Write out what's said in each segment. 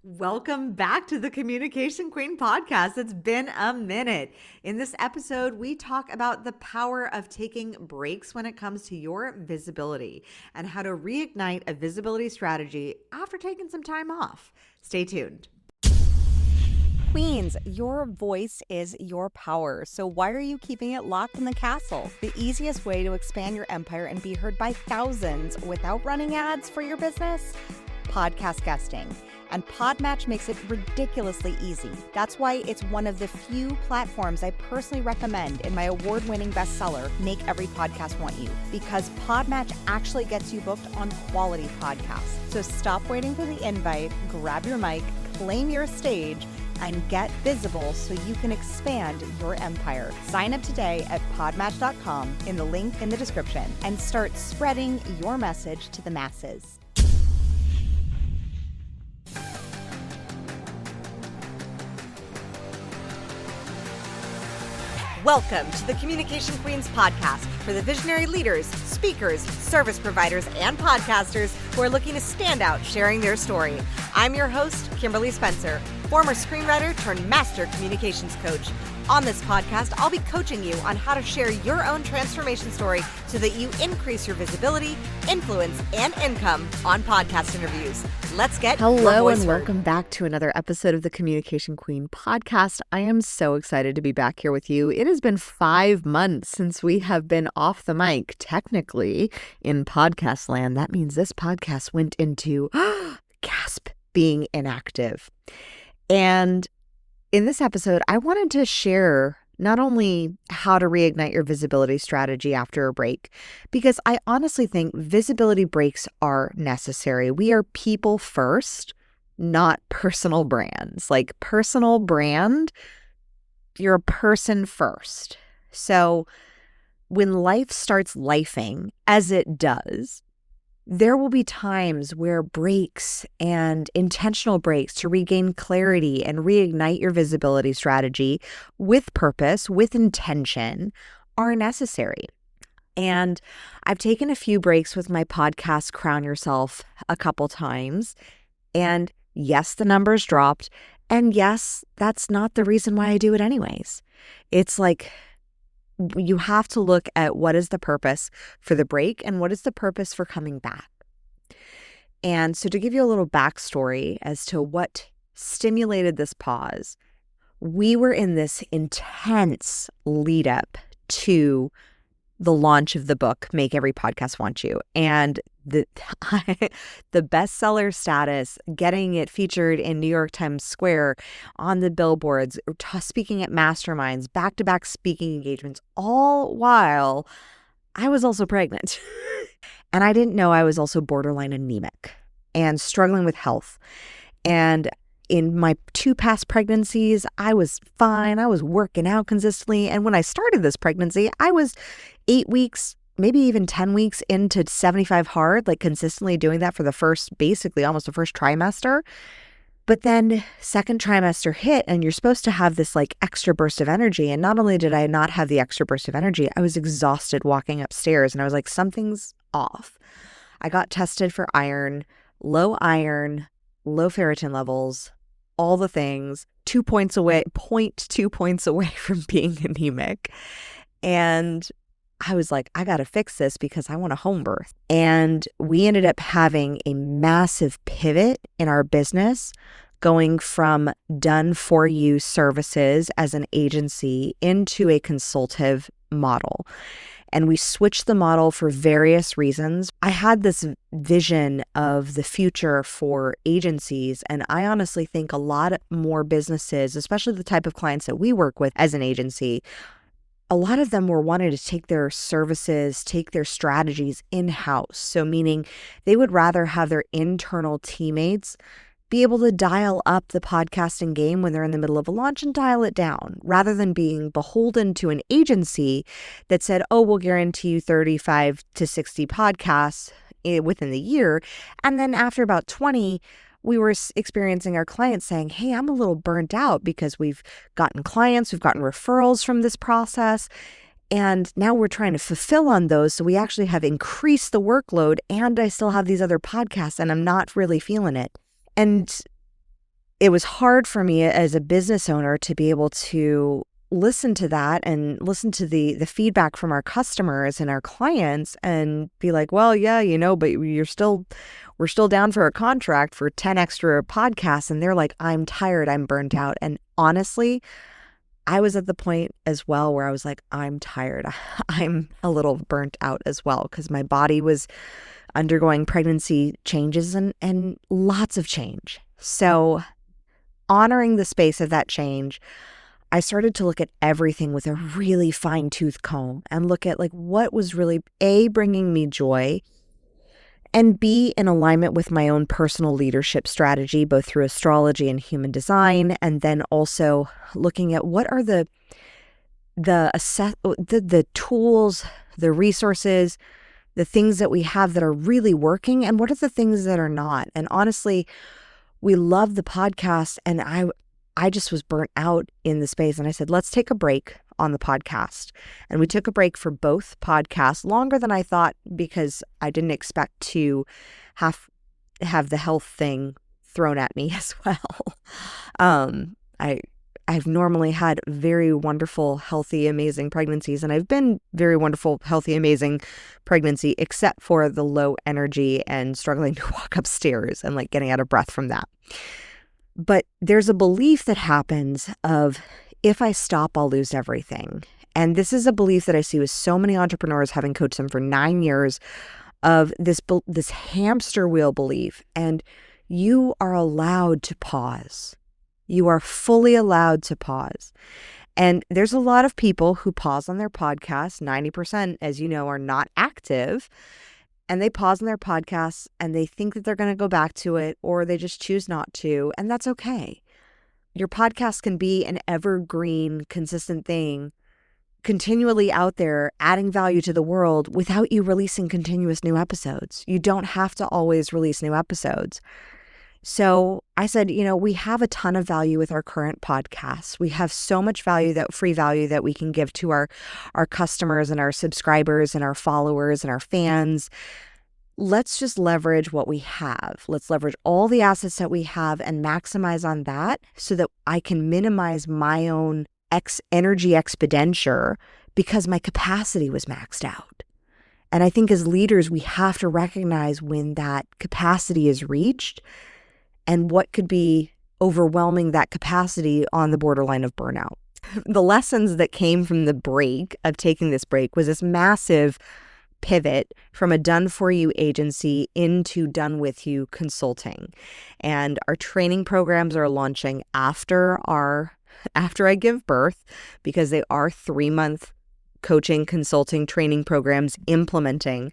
Welcome back to the Communication Queen podcast. It's been a minute. In this episode, we talk about the power of taking breaks when it comes to your visibility and how to reignite a visibility strategy after taking some time off. Stay tuned. Queens, your voice is your power. So why are you keeping it locked in the castle? The easiest way to expand your empire and be heard by thousands without running ads for your business? Podcast guesting. And Podmatch makes it ridiculously easy. That's why it's one of the few platforms I personally recommend in my award-winning bestseller, Make Every Podcast Want You, because Podmatch actually gets you booked on quality podcasts. So stop waiting for the invite, grab your mic, claim your stage, and get visible so you can expand your empire. Sign up today at podmatch.com in the link in the description and start spreading your message to the masses. Welcome to the Communication Queens podcast for the visionary leaders, speakers, service providers, and podcasters who are looking to stand out sharing their story. I'm your host, Kimberly Spencer, former screenwriter turned master communications coach. On this podcast, I'll be coaching you on how to share your own transformation story so that you increase your visibility, influence, and income on podcast interviews. Let's get Hello and welcome back to another episode of the Communication Queen podcast. I am so excited to be back here with you. It has been 5 months since we have been off the mic, technically, in podcast land. That means this podcast went into, gasp, being inactive. And in this episode, I wanted to share not only how to reignite your visibility strategy after a break, because I honestly think visibility breaks are necessary. We are people first, not personal brands. Like personal brand, you're a person first. So when life starts lifing, as it does, there will be times where breaks and intentional breaks to regain clarity and reignite your visibility strategy with purpose, with intention, are necessary. And I've taken a few breaks with my podcast, Crown Yourself, a couple times. And yes, the numbers dropped. And yes, that's not the reason why I do it anyways. It's like, you have to look at what is the purpose for the break and what is the purpose for coming back. And so to give you a little backstory as to what stimulated this pause, we were in this intense lead up to the launch of the book, Make Every Podcast Want You. And the bestseller status, getting it featured in New York Times Square, on the billboards, speaking at masterminds, back-to-back speaking engagements, all while I was also pregnant. And I didn't know I was also borderline anemic and struggling with health. And in my 2 past pregnancies, I was fine. I was working out consistently. And when I started this pregnancy, I was 8 weeks, maybe even 10 weeks into 75 hard, like consistently doing that for the first, basically almost the first trimester. But then second trimester hit and you're supposed to have this like extra burst of energy. And not only did I not have the extra burst of energy, I was exhausted walking upstairs and I was like, something's off. I got tested for iron, low ferritin levels, all the things, 2 points away, 0.2 points away from being anemic. And I was like, I got to fix this because I want a home birth. And we ended up having a massive pivot in our business, going from done for you services as an agency into a consultative model. And we switched the model for various reasons. I had this vision of the future for agencies, and I honestly think a lot more businesses, especially the type of clients that we work with as an agency, a lot of them were wanting to take their services, take their strategies in-house. So meaning they would rather have their internal teammates be able to dial up the podcasting game when they're in the middle of a launch and dial it down, rather than being beholden to an agency that said, oh, we'll guarantee you 35 to 60 podcasts within the year. And then after about 20, we were experiencing our clients saying, hey, I'm a little burnt out because we've gotten clients, we've gotten referrals from this process. And now we're trying to fulfill on those. So we actually have increased the workload and I still have these other podcasts and I'm not really feeling it. And it was hard for me as a business owner to be able to listen to that and listen to the feedback from our customers and our clients and be like, well, yeah, but we're still down for a contract for 10 extra podcasts. And they're like, I'm tired, I'm burnt out. And honestly, I was at the point as well where I was like, I'm tired. I'm a little burnt out as well because my body was undergoing pregnancy changes and lots of change. So honoring the space of that change, I started to look at everything with a really fine-tooth comb and look at like what was really A, bringing me joy, and B, in alignment with my own personal leadership strategy, both through astrology and human design, and then also looking at what are the tools, the resources, the things that we have that are really working, and what are the things that are not. And honestly, we love the podcast, and I just was burnt out in the space. And I said, let's take a break on the podcast. And we took a break for both podcasts, longer than I thought, because I didn't expect to have the health thing thrown at me as well. I've normally had very wonderful, healthy, amazing pregnancies, and I've been very wonderful, healthy, amazing pregnancy, except for the low energy and struggling to walk upstairs and like getting out of breath from that. But there's a belief that happens of, if I stop, I'll lose everything. And this is a belief that I see with so many entrepreneurs, having coached them for 9 years, of this hamster wheel belief. And you are allowed to pause. You are fully allowed to pause. And there's a lot of people who pause on their podcasts. 90%, as you know, are not active. And they pause on their podcasts and they think that they're going to go back to it, or they just choose not to. And that's okay. Your podcast can be an evergreen, consistent thing, continually out there, adding value to the world without you releasing continuous new episodes. You don't have to always release new episodes. So I said, we have a ton of value with our current podcasts. We have so much value, that free value that we can give to our customers and our subscribers and our followers and our fans. Let's just leverage what we have. Let's leverage all the assets that we have and maximize on that so that I can minimize my own energy expenditure because my capacity was maxed out. And I think as leaders, we have to recognize when that capacity is reached and what could be overwhelming that capacity on the borderline of burnout. The lessons that came from the break, of taking this break, was this massive pivot from a done-for-you agency into done-with-you consulting. And our training programs are launching after I give birth, because they are 3-month coaching, consulting, training programs implementing.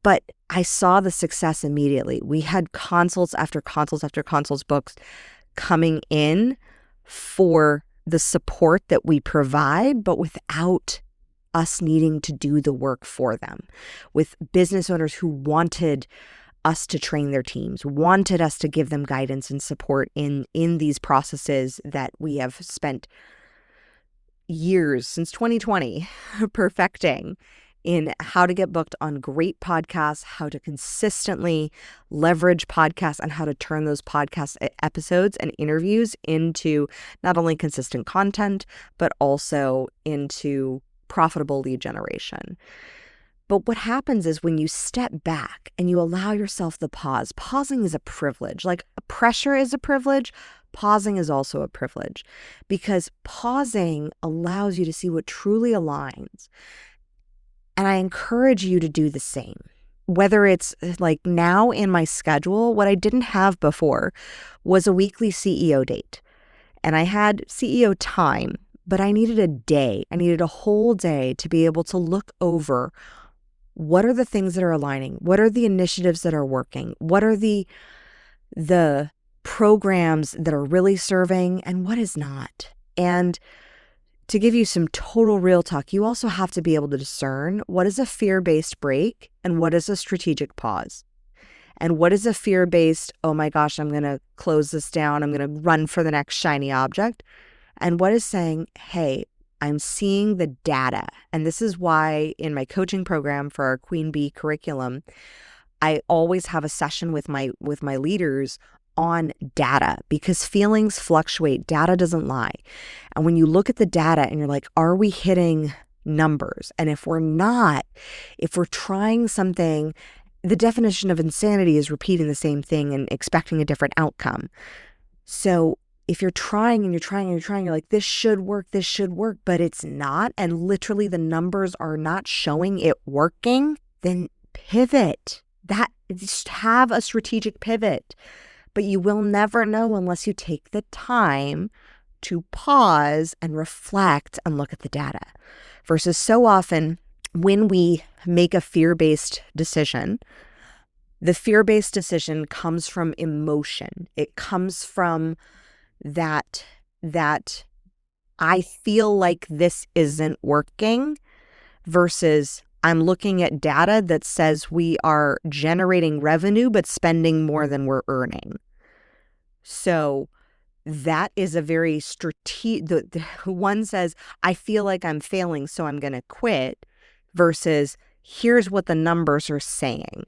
But I saw the success immediately. We had consults after consults after consults books coming in for the support that we provide, but without us needing to do the work for them, with business owners who wanted us to train their teams, wanted us to give them guidance and support in these processes that we have spent years, since 2020, perfecting, in how to get booked on great podcasts, how to consistently leverage podcasts, and how to turn those podcast episodes and interviews into not only consistent content, but also into profitable lead generation. But what happens is when you step back and you allow yourself the pause, pausing is a privilege. Like pressure is a privilege, pausing is also a privilege, because pausing allows you to see what truly aligns. And I encourage you to do the same. Whether it's like now in my schedule, what I didn't have before was a weekly CEO date. And I had CEO time, but I needed a day. I needed a whole day to be able to look over what are the things that are aligning? What are the initiatives that are working? What are the programs that are really serving, and what is not? And to give you some total real talk, you also have to be able to discern what is a fear-based break and what is a strategic pause. And what is a fear-based, oh my gosh, I'm going to close this down, I'm going to run for the next shiny object. And what is saying, hey, I'm seeing the data. And this is why in my coaching program for our Queen Bee curriculum, I always have a session with my leaders on data because feelings fluctuate. Data doesn't lie. And when you look at the data and you're like, are we hitting numbers? And if we're not, if we're trying something, the definition of insanity is repeating the same thing and expecting a different outcome. So if you're trying and you're trying and you're trying, you're like, this should work, but it's not, and literally the numbers are not showing it working, then pivot. Just have a strategic pivot. But you will never know unless you take the time to pause and reflect and look at the data. Versus so often when we make a fear-based decision, the fear-based decision comes from emotion. It comes from that I feel like this isn't working versus I'm looking at data that says we are generating revenue but spending more than we're earning. So that is a very strategic, one says, I feel like I'm failing, so I'm going to quit, versus here's what the numbers are saying.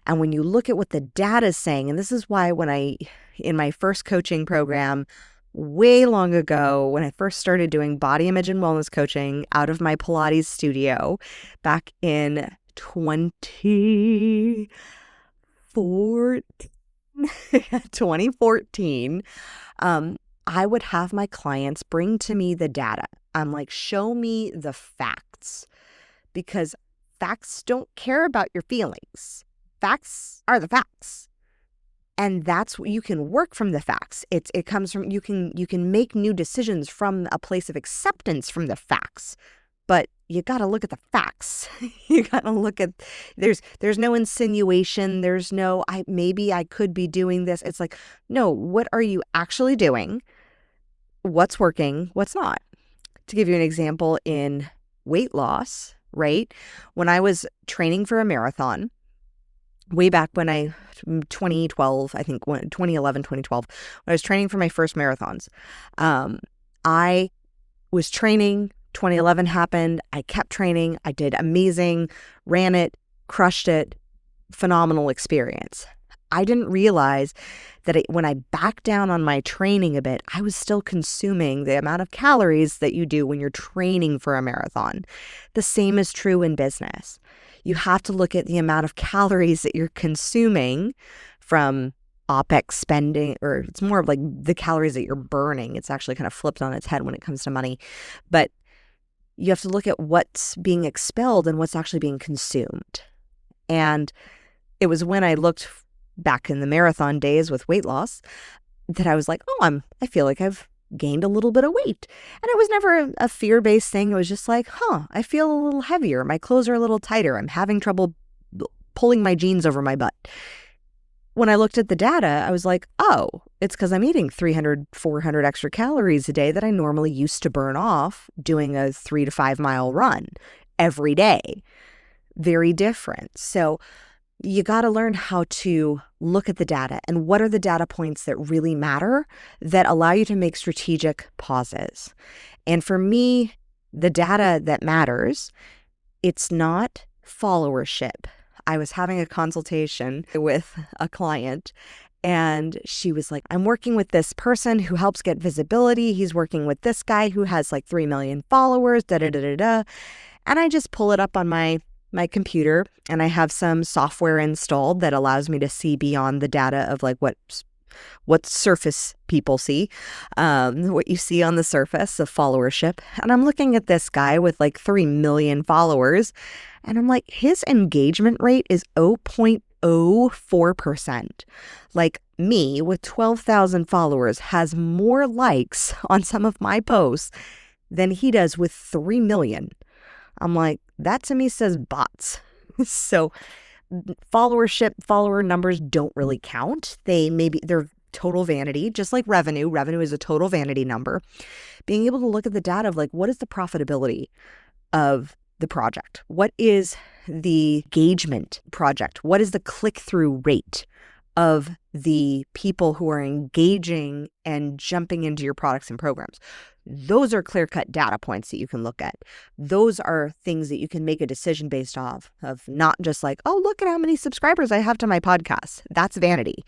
And when you look at what the data is saying, and this is why in my first coaching program, way long ago, when I first started doing body image and wellness coaching out of my Pilates studio back in 2014, I would have my clients bring to me the data. I'm like, show me the facts, because facts don't care about your feelings. Facts are the facts. And that's what you can work from the facts. It comes from, you can make new decisions from a place of acceptance from the facts, but you got to look at the facts. You got to look at, there's no insinuation. There's no, maybe I could be doing this. It's like, no, what are you actually doing? What's working? What's not? To give you an example in weight loss, right? When I was training for a marathon, way back when 2012, I think 2011, 2012, when I was training for my first marathons, I was training, 2011 happened, I kept training, I did amazing, ran it, crushed it, phenomenal experience. I didn't realize that when I backed down on my training a bit, I was still consuming the amount of calories that you do when you're training for a marathon. The same is true in business. You have to look at the amount of calories that you're consuming from OPEX spending, or it's more of like the calories that you're burning. It's actually kind of flipped on its head when it comes to money. But you have to look at what's being expelled and what's actually being consumed. And it was when I looked back in the marathon days with weight loss that I was like, oh, I feel like I've gained a little bit of weight. And it was never a fear-based thing. It was just like, I feel a little heavier. My clothes are a little tighter. I'm having trouble pulling my jeans over my butt. When I looked at the data, I was like, oh, it's because I'm eating 300, 400 extra calories a day that I normally used to burn off doing a 3 to 5 mile run every day. Very different. So you got to learn how to look at the data and what are the data points that really matter that allow you to make strategic pauses. And for me, the data that matters, it's not followership. I was having a consultation with a client and she was like, I'm working with this person who helps get visibility. He's working with this guy who has like 3 million followers, And I just pull it up on my computer and I have some software installed that allows me to see beyond the data of like what surface people see, what you see on the surface of followership. And I'm looking at this guy with like 3 million followers and I'm like, his engagement rate is 0.04%. Like me with 12,000 followers has more likes on some of my posts than he does with 3 million. I'm like, that to me says bots. So follower numbers don't really count. They're total vanity, just like revenue. Revenue is a total vanity number. Being able to look at the data of like, what is the profitability of the project? What is the engagement project? What is the click-through rate of the people who are engaging and jumping into your products and programs? Those are clear-cut data points that you can look at. Those are things that you can make a decision based off of, not just like, oh, look at how many subscribers I have to my podcast. That's vanity.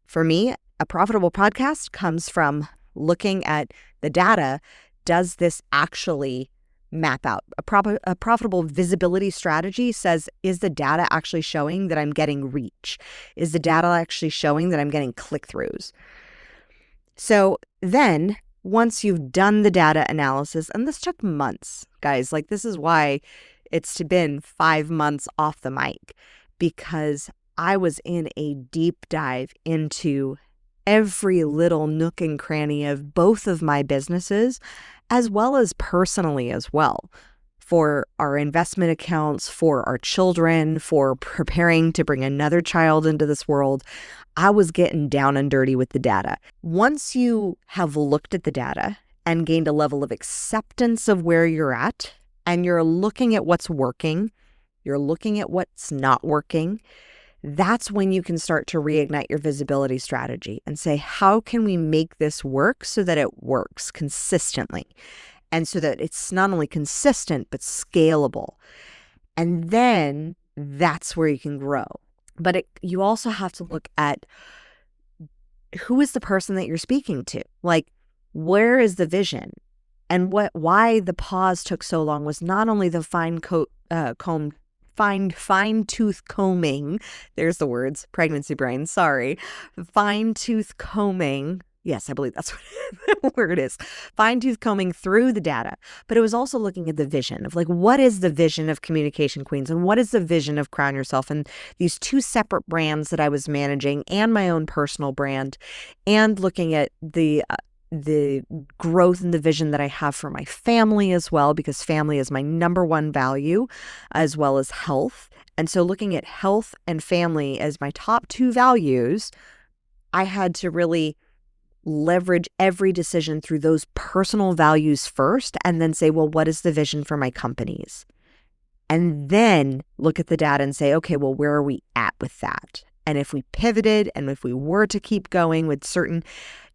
For me, A profitable podcast comes from looking at the data. Does this actually map out? A profitable visibility strategy says, is the data actually showing that I'm getting reach? Is the data actually showing that I'm getting click-throughs? So then once you've done the data analysis, and this took months, guys, like this is why it's been 5 months off the mic, because I was in a deep dive into every little nook and cranny of both of my businesses, as well as personally as well, for our investment accounts, for our children, for preparing to bring another child into this world. I was getting down and dirty with the data. Once you have looked at the data and gained a level of acceptance of where you're at, and you're looking at what's working, you're looking at what's not working, that's when you can start to reignite your visibility strategy and say, how can we make this work so that it works consistently? And so that it's not only consistent, but scalable. And then that's where you can grow. But you also have to look at who is the person that you're speaking to? Like, where is the vision? And why the pause took so long was not only the fine-tooth combing, there's the words, pregnancy brain, sorry, fine-tooth combing. Yes, I believe that's what the word is. Fine-tooth combing through the data. But it was also looking at the vision of like, what is the vision of Communication Queens and what is the vision of Crown Yourself? And these two separate brands that I was managing and my own personal brand, and looking at the growth and the vision that I have for my family as well, because family is my number one value, as well as health. And so looking at health and family as my top two values, I had to really leverage every decision through those personal values first, and then say, well, what is the vision for my companies? And then look at the data and say, okay, well, where are we at with that? And if we pivoted and if we were to keep going with certain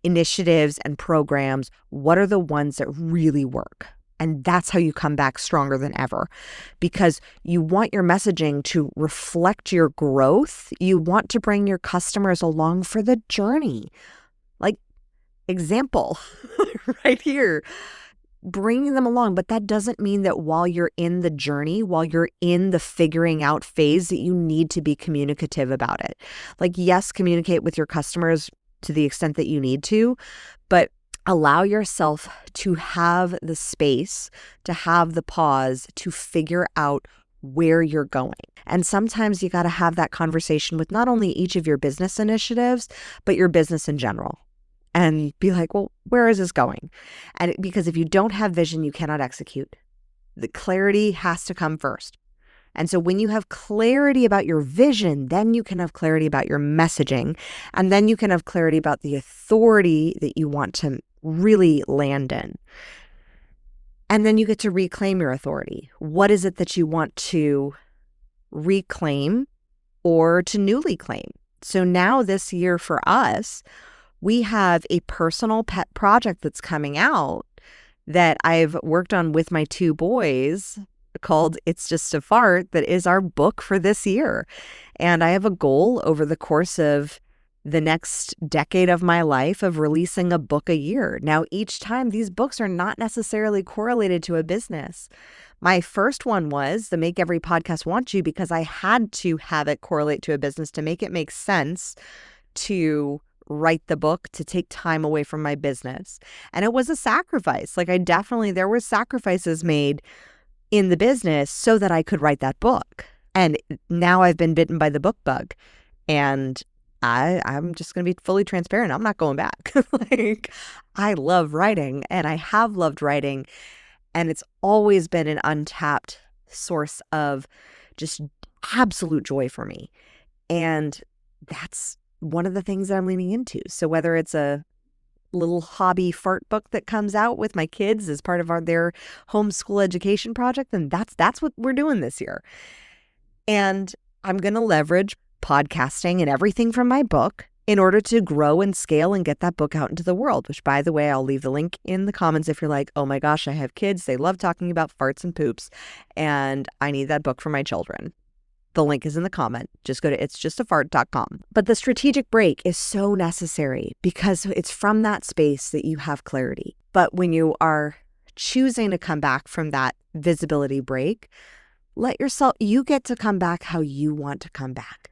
initiatives and programs, what are the ones that really work? And that's how you come back stronger than ever, because you want your messaging to reflect your growth. You want to bring your customers along for the journey. Like, example right here, bringing them along. But that doesn't mean that while you're in the journey, while you're in the figuring out phase, that you need to be communicative about it. Like, yes, communicate with your customers to the extent that you need to, but allow yourself to have the space, to have the pause, to figure out where you're going. And sometimes you got to have that conversation with not only each of your business initiatives, but your business in general. And be like, well, where is this going? And because if you don't have vision, you cannot execute. The clarity has to come first. And so when you have clarity about your vision, then you can have clarity about your messaging. And then you can have clarity about the authority that you want to really land in. And then you get to reclaim your authority. What is it that you want to reclaim or to newly claim? So now this year for us, we have a personal pet project that's coming out that I've worked on with my two boys called It's Just a Fart, that is our book for this year. And I have a goal over the course of the next decade of my life of releasing a book a year. Now, each time these books are not necessarily correlated to a business. My first one was the Make Every Podcast Want You, because I had to have it correlate to a business to make it make sense to write the book, to take time away from my business. And it was a sacrifice. Like, there were sacrifices made in the business so that I could write that book. And now I've been bitten by the book bug, and I'm just going to be fully transparent. I'm not going back. Like, I love writing, and I have loved writing, and it's always been an untapped source of just absolute joy for me. And that's one of the things that I'm leaning into. So whether it's a little hobby fart book that comes out with my kids as part of their homeschool education project, then that's what we're doing this year. And I'm going to leverage podcasting and everything from my book in order to grow and scale and get that book out into the world, which, by the way, I'll leave the link in the comments if you're like, oh my gosh, I have kids. They love talking about farts and poops, and I need that book for my children. The link is in the comment. Just go to itsjustafart.com. But the strategic break is so necessary because it's from that space that you have clarity. But when you are choosing to come back from that visibility break, you get to come back how you want to come back.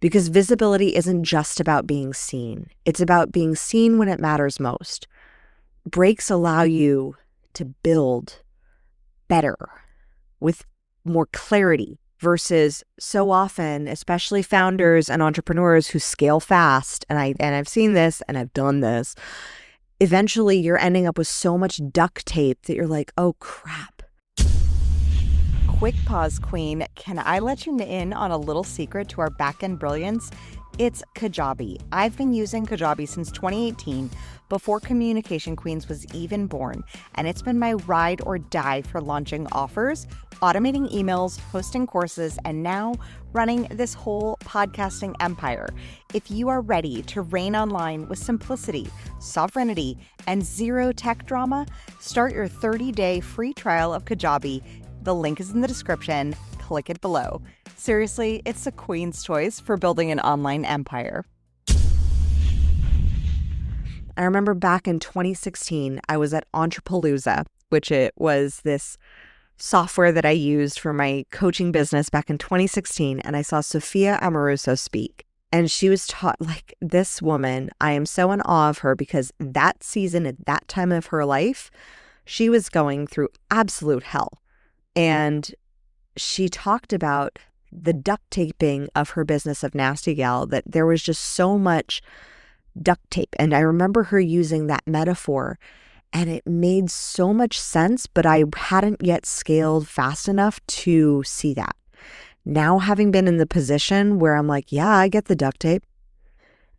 Because visibility isn't just about being seen. It's about being seen when it matters most. Breaks allow you to build better with more clarity versus so often, especially founders and entrepreneurs who scale fast, and I've seen this and I've done this, eventually you're ending up with so much duct tape that you're like, oh crap. Quick pause, Queen. Can I let you in on a little secret to our back-end brilliance? It's Kajabi. I've been using Kajabi since 2018, before Communication Queens was even born, and it's been my ride or die for launching offers, automating emails, hosting courses, and now running this whole podcasting empire. If you are ready to reign online with simplicity, sovereignty, and zero tech drama, start your 30-day free trial of Kajabi. The link is in the description. Click it below. Seriously, it's the queen's choice for building an online empire. I remember back in 2016, I was at Entrepalooza, which it was this software that I used for my coaching business back in 2016, and I saw Sophia Amoruso speak. And she was taught, like, this woman, I am so in awe of her because that season, at that time of her life, she was going through absolute hell. And she talked about the duct taping of her business of Nasty Gal, that there was just so much duct tape. And I remember her using that metaphor, and it made so much sense, but I hadn't yet scaled fast enough to see that. Now, having been in the position where I'm like, yeah, I get the duct tape.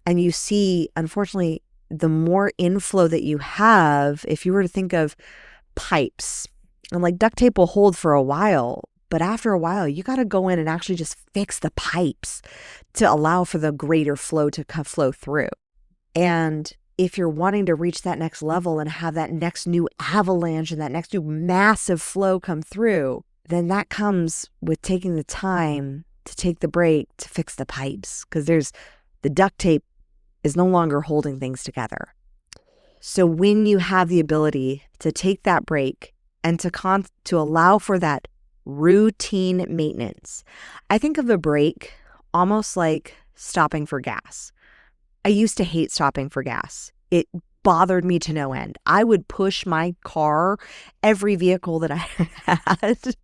And you see, unfortunately, the more inflow that you have, if you were to think of pipes, and like duct tape will hold for a while, but after a while, you got to go in and actually just fix the pipes to allow for the greater flow to flow through. And if you're wanting to reach that next level and have that next new avalanche and that next new massive flow come through, then that comes with taking the time to take the break to fix the pipes, because the duct tape is no longer holding things together. So when you have the ability to take that break and to allow for that routine maintenance, I think of a break almost like stopping for gas. I used to hate stopping for gas. It bothered me to no end. I would push my car, every vehicle that I had,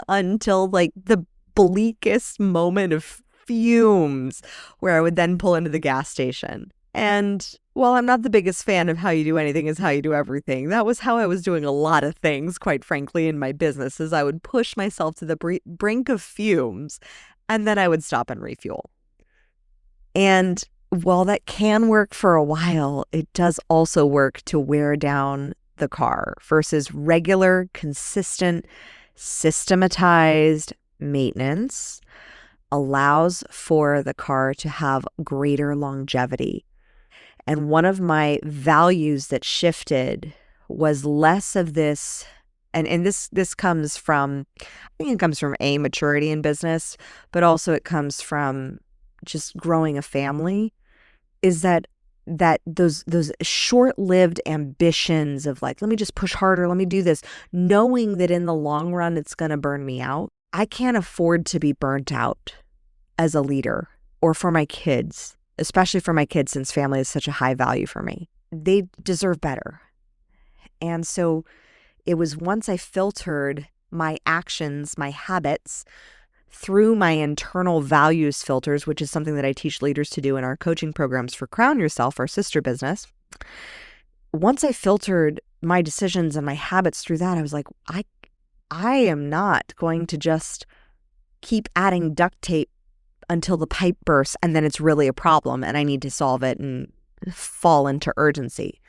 until like the bleakest moment of fumes, where I would then pull into the gas station. And while I'm not the biggest fan of how you do anything is how you do everything, that was how I was doing a lot of things, quite frankly, in my business, is I would push myself to the brink of fumes, and then I would stop and refuel. And while that can work for a while, it does also work to wear down the car versus regular, consistent, systematized maintenance allows for the car to have greater longevity. And one of my values that shifted was less of this, and this comes from, I think it comes from maturity in business, but also it comes from just growing a family, is that those short-lived ambitions of like, let me just push harder, let me do this, knowing that in the long run it's going to burn me out. I can't afford to be burnt out as a leader, or for my kids, especially for my kids, since family is such a high value for me. They deserve better. And so it was once I filtered my actions, my habits, through my internal values filters, which is something that I teach leaders to do in our coaching programs for Crown Yourself, our sister business. Once I filtered my decisions and my habits through that, I was like, I am not going to just keep adding duct tape until the pipe bursts and then it's really a problem and I need to solve it and fall into urgency.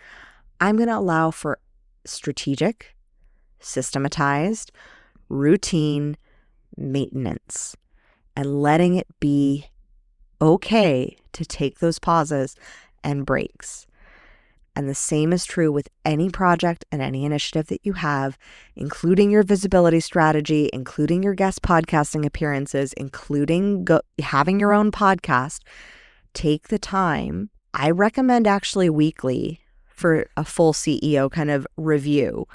I'm going to allow for strategic, systematized, routine maintenance, and letting it be okay to take those pauses and breaks. And the same is true with any project and any initiative that you have, including your visibility strategy, including your guest podcasting appearances, including having your own podcast. Take the time. I recommend actually weekly for a full CEO kind of review.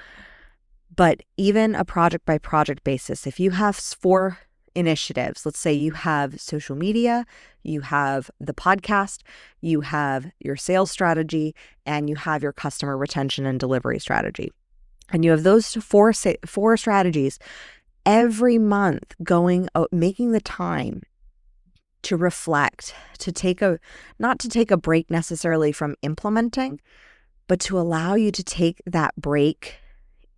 But even a project by project basis, if you have 4 initiatives, let's say you have social media, you have the podcast, you have your sales strategy, and you have your customer retention and delivery strategy. And you have those 4 strategies every month making the time to reflect, not to take a break necessarily from implementing, but to allow you to take that break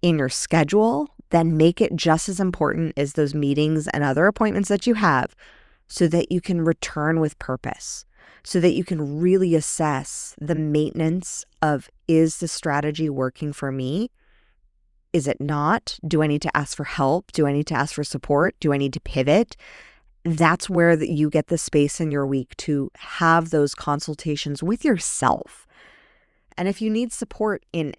in your schedule, then make it just as important as those meetings and other appointments that you have, so that you can return with purpose, so that you can really assess the maintenance of, is the strategy working for me? Is it not? Do I need to ask for help? Do I need to ask for support? Do I need to pivot? That's where you get the space in your week to have those consultations with yourself. And if you need support in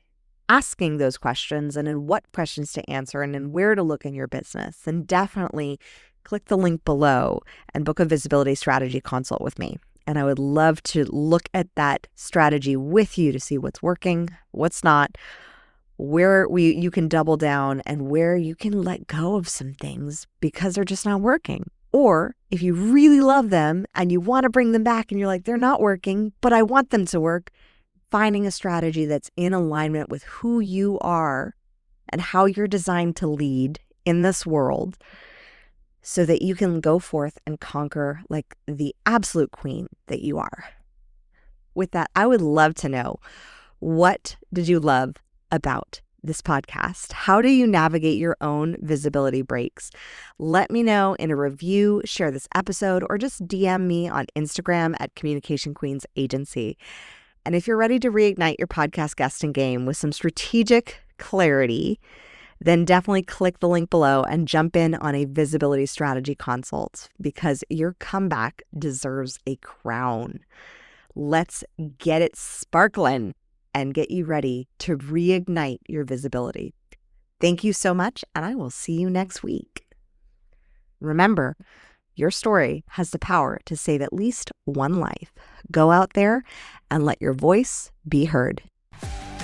asking those questions and in what questions to answer and in where to look in your business, then definitely click the link below and book a visibility strategy consult with me. And I would love to look at that strategy with you to see what's working, what's not, where you can double down, and where you can let go of some things because they're just not working. Or if you really love them and you want to bring them back and you're like, they're not working, but I want them to work, finding a strategy that's in alignment with who you are and how you're designed to lead in this world, so that you can go forth and conquer like the absolute queen that you are. With that, I would love to know, what did you love about this podcast? How do you navigate your own visibility breaks? Let me know in a review, share this episode, or just DM me on Instagram at Communication Queens Agency. And if you're ready to reignite your podcast guesting game with some strategic clarity, then definitely click the link below and jump in on a visibility strategy consult, because your comeback deserves a crown. Let's get it sparkling and get you ready to reignite your visibility. Thank you so much, and I will see you next week. Remember, your story has the power to save at least one life. Go out there and let your voice be heard.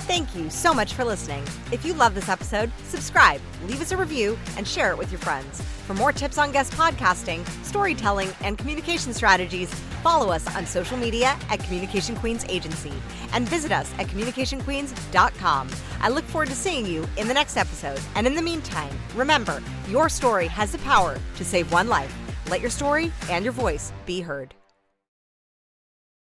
Thank you so much for listening. If you love this episode, subscribe, leave us a review, and share it with your friends. For more tips on guest podcasting, storytelling, and communication strategies, follow us on social media at Communication Queens Agency and visit us at communicationqueens.com. I look forward to seeing you in the next episode. And in the meantime, remember, your story has the power to save one life. Let your story and your voice be heard.